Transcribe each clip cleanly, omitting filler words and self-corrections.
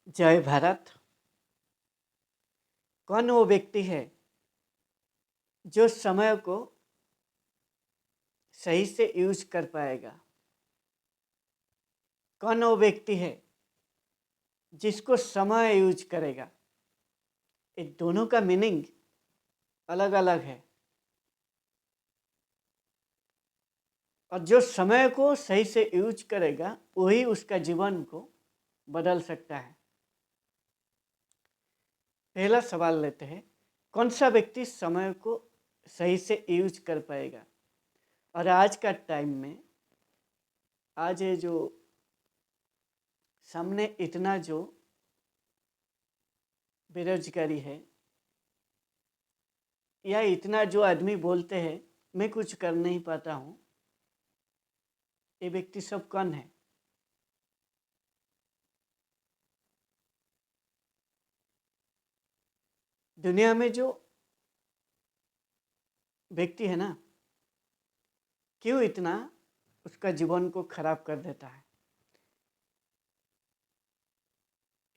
जय भारत। कौन वो व्यक्ति है जो समय को सही से यूज कर पाएगा? कौन वो व्यक्ति है जिसको समय यूज करेगा? ये दोनों का मीनिंग अलग अलग है। और जो समय को सही से यूज करेगा वही उसका जीवन को बदल सकता है। पहला सवाल लेते हैं, कौन सा व्यक्ति समय को सही से यूज कर पाएगा? और आज का टाइम में, आज ये जो सामने इतना जो बेरोजगारी है, या इतना जो आदमी बोलते हैं मैं कुछ कर नहीं पाता हूँ, ये व्यक्ति सब कौन है? दुनिया में जो व्यक्ति है ना, क्यों इतना उसका जीवन को खराब कर देता है?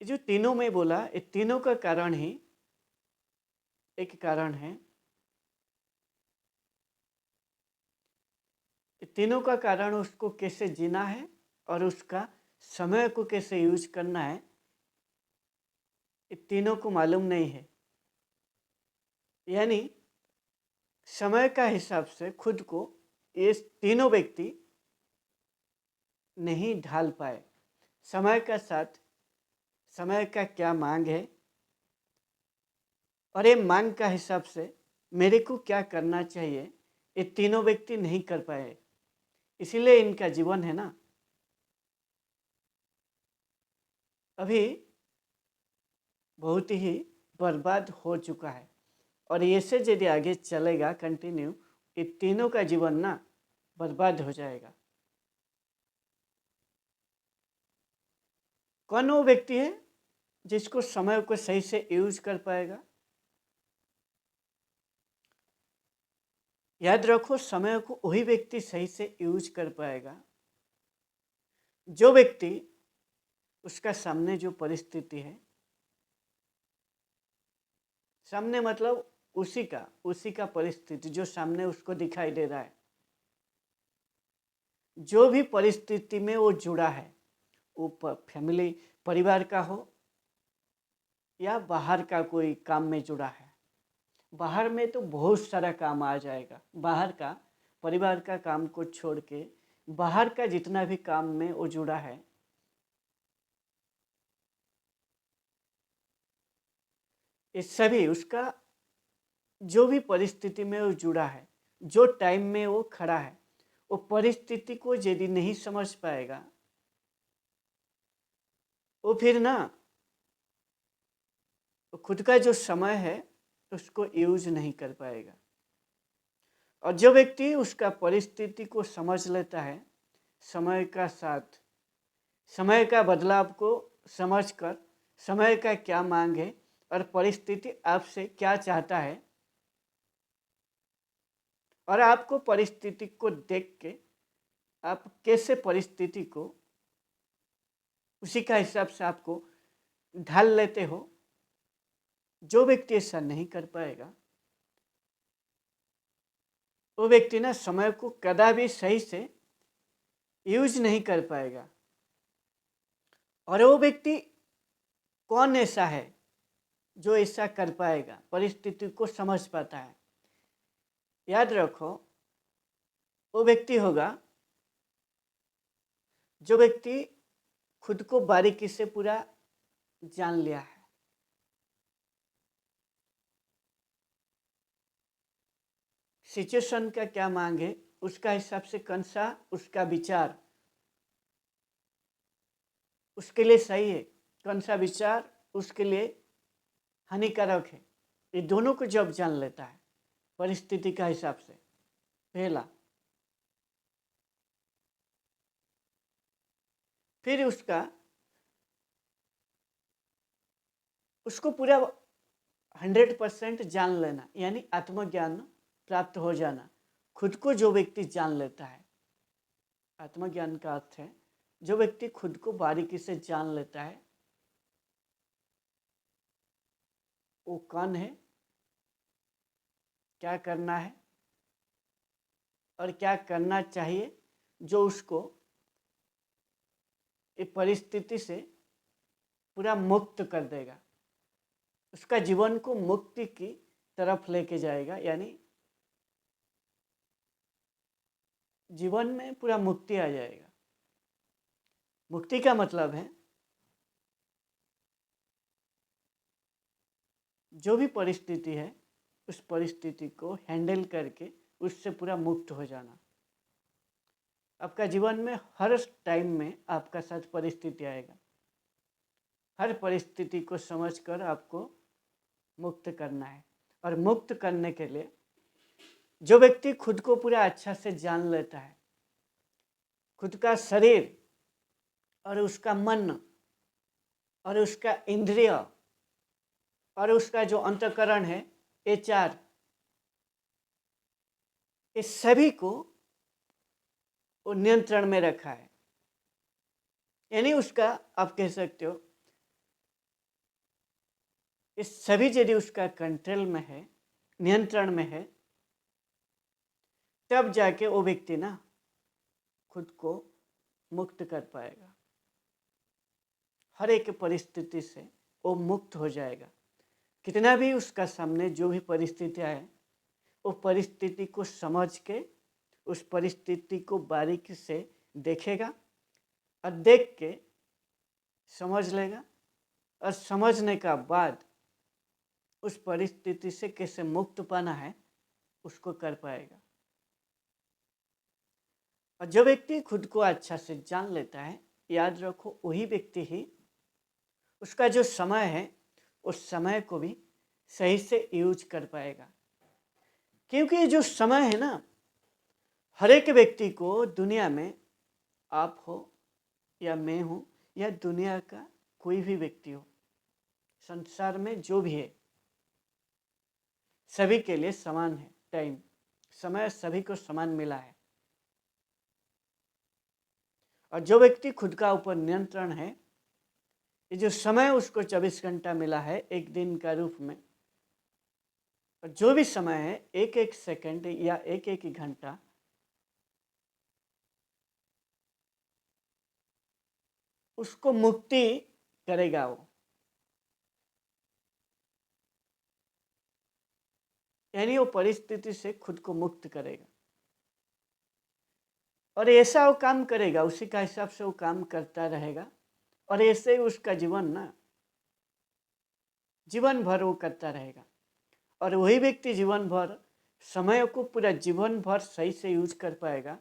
ये जो तीनों में बोला, ये तीनों का कारण ही एक कारण है। ये तीनों का कारण उसको कैसे जीना है और उसका समय को कैसे यूज करना है, ये तीनों को मालूम नहीं है। यानी समय का हिसाब से खुद को ये तीनों व्यक्ति नहीं ढाल पाए। समय का साथ समय का क्या मांग है और ये मांग का हिसाब से मेरे को क्या करना चाहिए, ये तीनों व्यक्ति नहीं कर पाए। इसीलिए इनका जीवन है ना अभी बहुत ही बर्बाद हो चुका है। और ऐसे यदि आगे चलेगा कंटिन्यू, ये तीनों का जीवन ना बर्बाद हो जाएगा। कौन वो व्यक्ति है जिसको समय को सही से यूज कर पाएगा? याद रखो, समय को वही व्यक्ति सही से यूज कर पाएगा जो व्यक्ति, उसका सामने जो परिस्थिति है, सामने मतलब उसी का परिस्थिति जो सामने उसको दिखाई दे रहा है, जो भी परिस्थिति में वो जुड़ा है, वो फैमिली परिवार का हो या बाहर का कोई काम में जुड़ा है। बाहर में तो बहुत सारा काम आ जाएगा। बाहर का, परिवार का काम को छोड़ के बाहर का जितना भी काम में वो जुड़ा है, ये सभी उसका जो भी परिस्थिति में वो जुड़ा है, जो टाइम में वो खड़ा है, वो परिस्थिति को यदि नहीं समझ पाएगा, वो फिर ना खुद का जो समय है उसको यूज नहीं कर पाएगा। और जो व्यक्ति उसका परिस्थिति को समझ लेता है, समय का साथ, समय का बदलाव को समझकर, समय का क्या मांग है और परिस्थिति आपसे क्या चाहता है, और आपको परिस्थिति को देख के आप कैसे परिस्थिति को उसी का हिसाब से आपको ढाल लेते हो, जो व्यक्ति ऐसा नहीं कर पाएगा वो व्यक्ति ना समय को कदापि सही से यूज नहीं कर पाएगा। और वो व्यक्ति कौन ऐसा है जो ऐसा कर पाएगा, परिस्थिति को समझ पाता है? याद रखो, वो व्यक्ति होगा जो व्यक्ति खुद को बारीकी से पूरा जान लिया है। सिचुएशन का क्या मांग है, उसका हिसाब से कौन सा उसका विचार उसके लिए सही है, कौन सा विचार उसके लिए हानिकारक है, ये दोनों को जब जान लेता है परिस्थिति का हिसाब से, पहला, फिर उसको पूरा 100% जान लेना, यानी आत्मज्ञान प्राप्त हो जाना। खुद को जो व्यक्ति जान लेता है, आत्मज्ञान का अर्थ है जो व्यक्ति खुद को बारीकी से जान लेता है, वो कौन है, क्या करना है और क्या करना चाहिए, जो उसको इस परिस्थिति से पूरा मुक्त कर देगा, उसका जीवन को मुक्ति की तरफ लेके जाएगा। यानी जीवन में पूरा मुक्ति आ जाएगा। मुक्ति का मतलब है जो भी परिस्थिति है उस परिस्थिति को हैंडल करके उससे पूरा मुक्त हो जाना। आपका जीवन में हर टाइम में आपका साथ परिस्थिति आएगा, हर परिस्थिति को समझकर आपको मुक्त करना है। और मुक्त करने के लिए जो व्यक्ति खुद को पूरा अच्छा से जान लेता है, खुद का शरीर और उसका मन और उसका इंद्रिय और उसका जो अंतःकरण है, ये चार, इस सभी को वो नियंत्रण में रखा है। यानी उसका, आप कह सकते हो, इस सभी यदि उसका कंट्रोल में है, नियंत्रण में है, तब जाके वो व्यक्ति ना खुद को मुक्त कर पाएगा। हर एक परिस्थिति से वो मुक्त हो जाएगा। कितना भी उसका सामने जो भी परिस्थिति आए, वो परिस्थिति को समझ के उस परिस्थिति को बारीकी से देखेगा और देख के समझ लेगा, और समझने का बाद उस परिस्थिति से कैसे मुक्त पाना है उसको कर पाएगा। और जो व्यक्ति खुद को अच्छा से जान लेता है, याद रखो, वही व्यक्ति ही उसका जो समय है उस समय को भी सही से यूज कर पाएगा। क्योंकि ये जो समय है ना, हर एक व्यक्ति को दुनिया में, आप हो या मैं हूँ या दुनिया का कोई भी व्यक्ति हो, संसार में जो भी है, सभी के लिए समान है। टाइम, समय सभी को समान मिला है। और जो व्यक्ति खुद का ऊपर नियंत्रण है, ये जो समय उसको 24 घंटा मिला है एक दिन का रूप में, और जो भी समय है, एक एक सेकंड या एक एक घंटा, उसको मुक्ति करेगा वो। यानी वो परिस्थिति से खुद को मुक्त करेगा और ऐसा वो काम करेगा, उसी का हिसाब से वो काम करता रहेगा। और ऐसे ही उसका जीवन ना जीवन भर वो करता रहेगा। और वही व्यक्ति जीवन भर समय को पूरा जीवन भर सही से यूज कर पाएगा।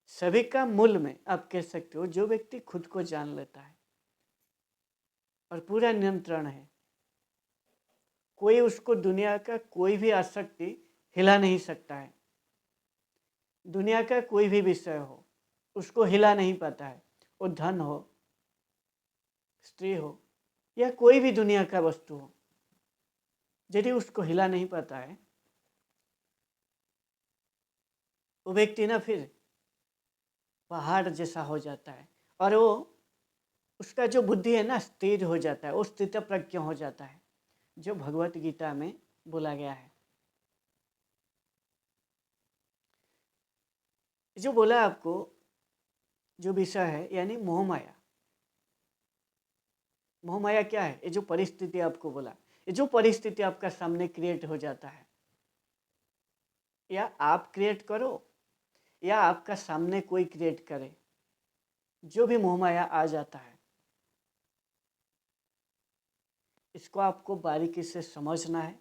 सभी का मूल में आप कह सकते हो, जो व्यक्ति खुद को जान लेता है और पूरा नियंत्रण है, कोई उसको दुनिया का कोई भी आसक्ति हिला नहीं सकता है। दुनिया का कोई भी विषय हो उसको हिला नहीं पाता है। वो धन हो, स्त्री हो या कोई भी दुनिया का वस्तु हो, यदि उसको हिला नहीं पाता है, वो व्यक्ति ना फिर पहाड़ जैसा हो जाता है। और वो, उसका जो बुद्धि है ना, स्थिर हो जाता है, वो स्थित प्रज्ञ हो जाता है, जो भगवत गीता में बोला गया है। जो बोला आपको जो विषय है, यानी मोहमाया। मोहमाया क्या है? ये जो परिस्थिति आपको बोला, ये जो परिस्थिति आपका सामने क्रिएट हो जाता है, या आप क्रिएट करो या आपका सामने कोई क्रिएट करे, जो भी मोहमाया आ जाता है, इसको आपको बारीकी से समझना है।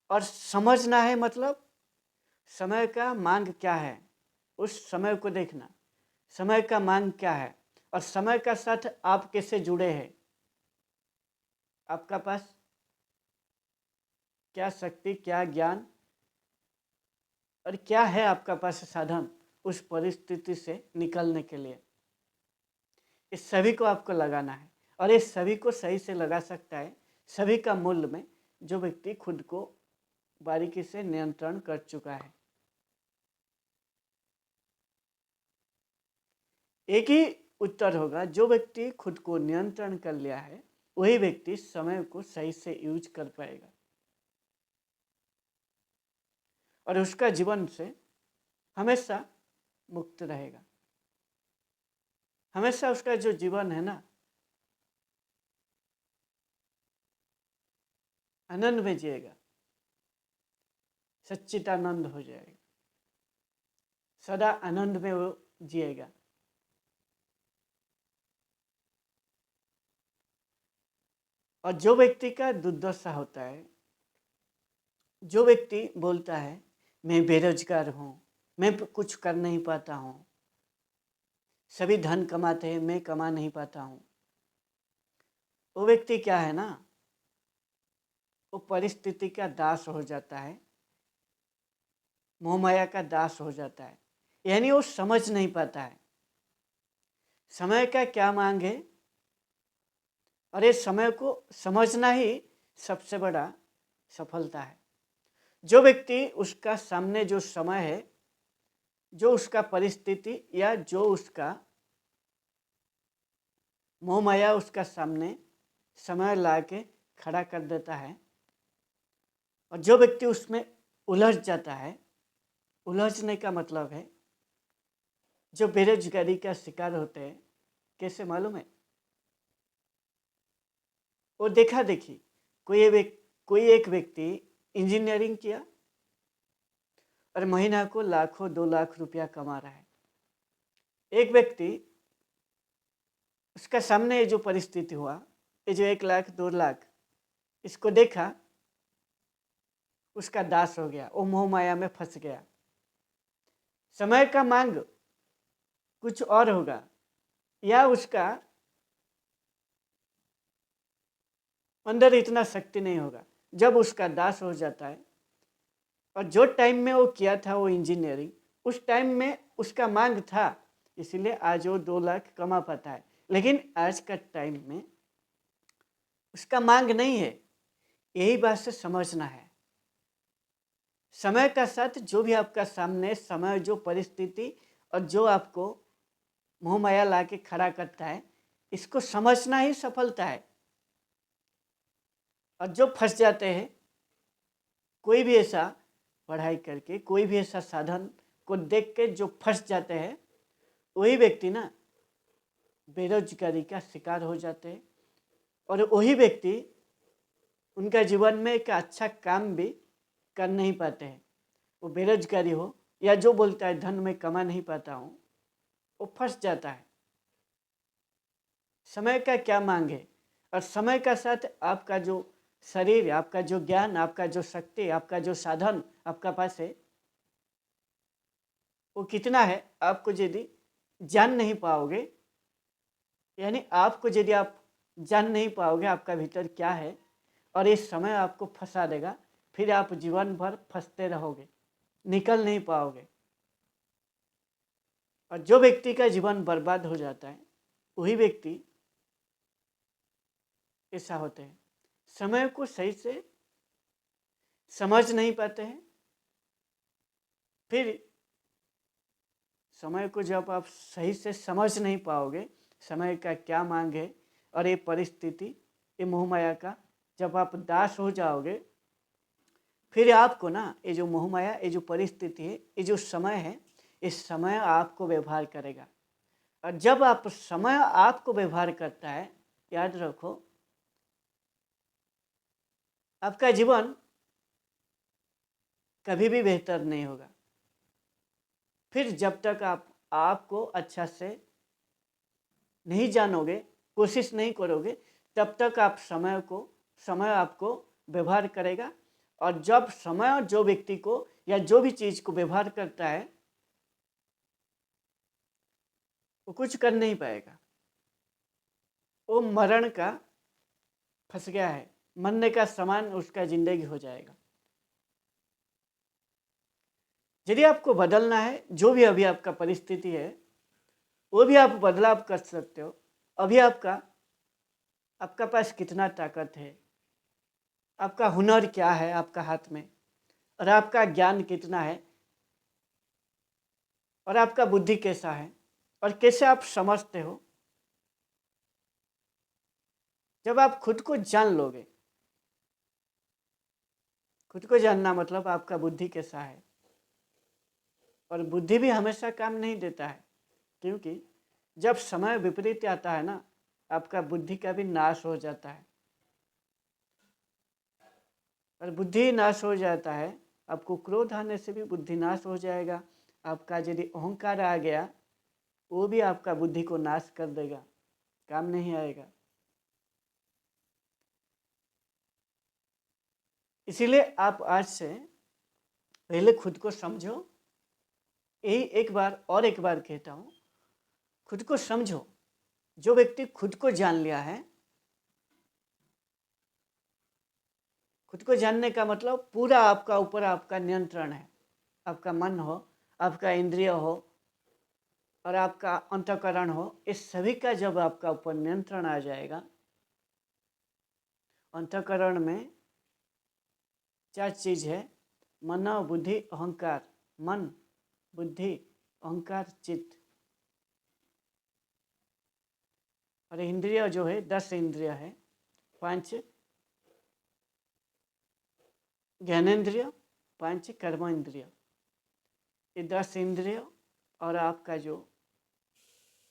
और समझना है मतलब समय का मांग क्या है, उस समय को देखना, समय का मांग क्या है और समय का साथ आप कैसे जुड़े हैं, आपका पास क्या शक्ति, क्या ज्ञान और क्या है आपका पास साधन उस परिस्थिति से निकलने के लिए। इस सभी को आपको लगाना है। और इस सभी को सही से लगा सकता है सभी का मूल में जो व्यक्ति खुद को बारीकी से नियंत्रण कर चुका है। एक ही उत्तर होगा, जो व्यक्ति खुद को नियंत्रण कर लिया है वही व्यक्ति समय को सही से यूज कर पाएगा और उसका जीवन से हमेशा मुक्त रहेगा। हमेशा उसका जो जीवन है ना, आनंद में जिएगा, सच्चिदानंद हो जाएगा, सदा आनंद में वो जिएगा। और जो व्यक्ति का दुर्दशा होता है, जो व्यक्ति बोलता है मैं बेरोजगार हूँ, मैं कुछ कर नहीं पाता हूँ, सभी धन कमाते हैं मैं कमा नहीं पाता हूँ, वो व्यक्ति क्या है ना, वो परिस्थिति का दास हो जाता है, मोहमाया का दास हो जाता है। यानी वो समझ नहीं पाता है समय का क्या मांग है, और ये समय को समझना ही सबसे बड़ा सफलता है। जो व्यक्ति उसका सामने जो समय है, जो उसका परिस्थिति या जो उसका मोहमाया उसका सामने समय ला के खड़ा कर देता है, और जो व्यक्ति उसमें उलझ जाता है, उलझने का मतलब है जो बेरोजगारी का शिकार होते हैं, कैसे मालूम है, वो देखा देखी कोई एक व्यक्ति इंजीनियरिंग किया और महीना को लाखों 2 लाख रुपया कमा रहा है। एक व्यक्ति उसका सामने ये जो परिस्थिति हुआ, ये जो 1 लाख 2 लाख इसको देखा, उसका दास हो गया, वो मोह माया में फंस गया। समय का मांग कुछ और होगा, या उसका अंदर इतना शक्ति नहीं होगा। जब उसका दास हो जाता है, और जो टाइम में वो किया था वो इंजीनियरिंग, उस टाइम में उसका मांग था, इसीलिए आज वो 2 लाख कमा पाता है। लेकिन आज का टाइम में उसका मांग नहीं है। यही बात से समझना है। समय का साथ जो भी आपका सामने समय, जो परिस्थिति और जो आपको मोह माया ला के खड़ा करता है, इसको समझना ही सफलता है। और जो फंस जाते हैं, कोई भी ऐसा पढ़ाई करके, कोई भी ऐसा साधन को देख के जो फंस जाते हैं, वही व्यक्ति ना बेरोजगारी का शिकार हो जाते हैं। और वही व्यक्ति उनका जीवन में एक अच्छा काम भी कर नहीं पाते हैं। वो बेरोजगारी हो या जो बोलता है धन में कमा नहीं पाता हूँ, वो फंस जाता है। समय का क्या मांग है, और समय का साथ आपका जो शरीर, आपका जो ज्ञान, आपका जो शक्ति, आपका जो साधन आपका पास है, वो कितना है आपको यदि जान नहीं पाओगे, यानी आपको यदि आप जान नहीं पाओगे आपका भीतर क्या है, और ये समय आपको फंसा देगा, फिर आप जीवन भर फंसते रहोगे, निकल नहीं पाओगे। और जो व्यक्ति का जीवन बर्बाद हो जाता है, वही व्यक्ति ऐसा होते हैं, समय को सही से समझ नहीं पाते हैं। फिर समय को जब आप सही से समझ नहीं पाओगे, समय का क्या मांग है, और ये परिस्थिति, ये मोहमाया का जब आप दास हो जाओगे, फिर आपको ना ये जो मोहमाया, ये जो परिस्थिति है, ये जो समय है, इस समय आपको व्यवहार करेगा। और जब आप समय आपको व्यवहार करता है, याद रखो आपका जीवन कभी भी बेहतर नहीं होगा। फिर जब तक आप आपको अच्छा से नहीं जानोगे, कोशिश नहीं करोगे, तब तक आप समय आपको व्यवहार करेगा। और जब समय जो व्यक्ति को या जो भी चीज़ को व्यवहार करता है, वो कुछ कर नहीं पाएगा, वो मरण का फंस गया है, मरने का समान उसका जिंदगी हो जाएगा। यदि आपको बदलना है, जो भी अभी आपका परिस्थिति है, वो भी आप बदलाव कर सकते हो। अभी आपका पास कितना ताकत है, आपका हुनर क्या है आपका हाथ में, और आपका ज्ञान कितना है, और आपका बुद्धि कैसा है, और कैसे आप समझते हो, जब आप खुद को जान लोगे, खुद को जानना मतलब आपका बुद्धि कैसा है। और बुद्धि भी हमेशा काम नहीं देता है, क्योंकि जब समय विपरीत आता है ना, आपका बुद्धि का भी नाश हो जाता है। और बुद्धि नाश हो जाता है, आपको क्रोध आने से भी बुद्धि नाश हो जाएगा। आपका यदि अहंकार आ गया, वो भी आपका बुद्धि को नाश कर देगा, काम नहीं आएगा। इसीलिए आप आज से पहले खुद को समझो। यही एक बार कहता हूँ, खुद को समझो। जो व्यक्ति खुद को जान लिया है, खुद को जानने का मतलब पूरा आपका ऊपर आपका नियंत्रण है। आपका मन हो, आपका इंद्रिय हो और आपका अंतःकरण हो, इस सभी का जब आपका ऊपर नियंत्रण आ जाएगा। अंतःकरण में 4 चीज है, मन, बुद्धि, अहंकार। मन, बुद्धि, अहंकार, चित्त। और इंद्रिय जो है 10 इंद्रिय है, 5 ज्ञानेन्द्रिय, 5 कर्म इंद्रिय। ये 10 इंद्रिय और आपका जो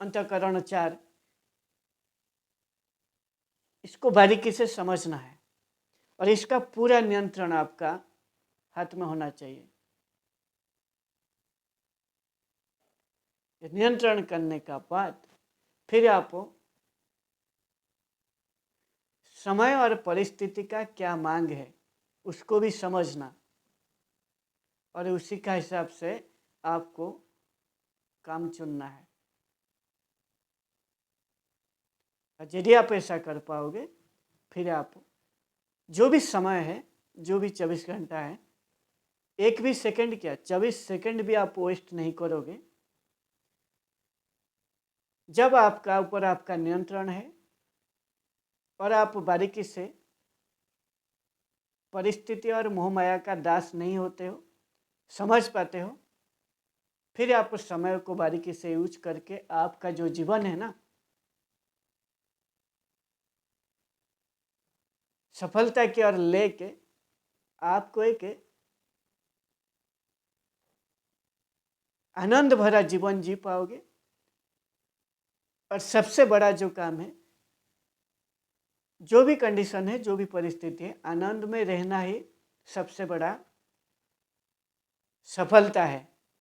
अंतःकरण 4, इसको बारीकी से समझना है। और इसका पूरा नियंत्रण आपका हाथ में होना चाहिए। नियंत्रण करने का बाद फिर आप समय और परिस्थिति का क्या मांग है उसको भी समझना, और उसी का हिसाब से आपको काम चुनना है। और यदि आप ऐसा कर पाओगे, फिर आप जो भी समय है, जो भी 24 घंटा है, एक भी सेकंड क्या 24 सेकंड भी आप वेस्ट नहीं करोगे। जब आपका ऊपर आपका नियंत्रण है और आप बारीकी से परिस्थिति और मोह माया का दास नहीं होते हो, समझ पाते हो, फिर आप उस समय को बारीकी से यूज करके आपका जो जीवन है ना, सफलता की ओर लेके आपको एक आनंद भरा जीवन जी पाओगे। और सबसे बड़ा जो काम है, जो भी कंडीशन है, जो भी परिस्थिति है, आनंद में रहना ही सबसे बड़ा सफलता है।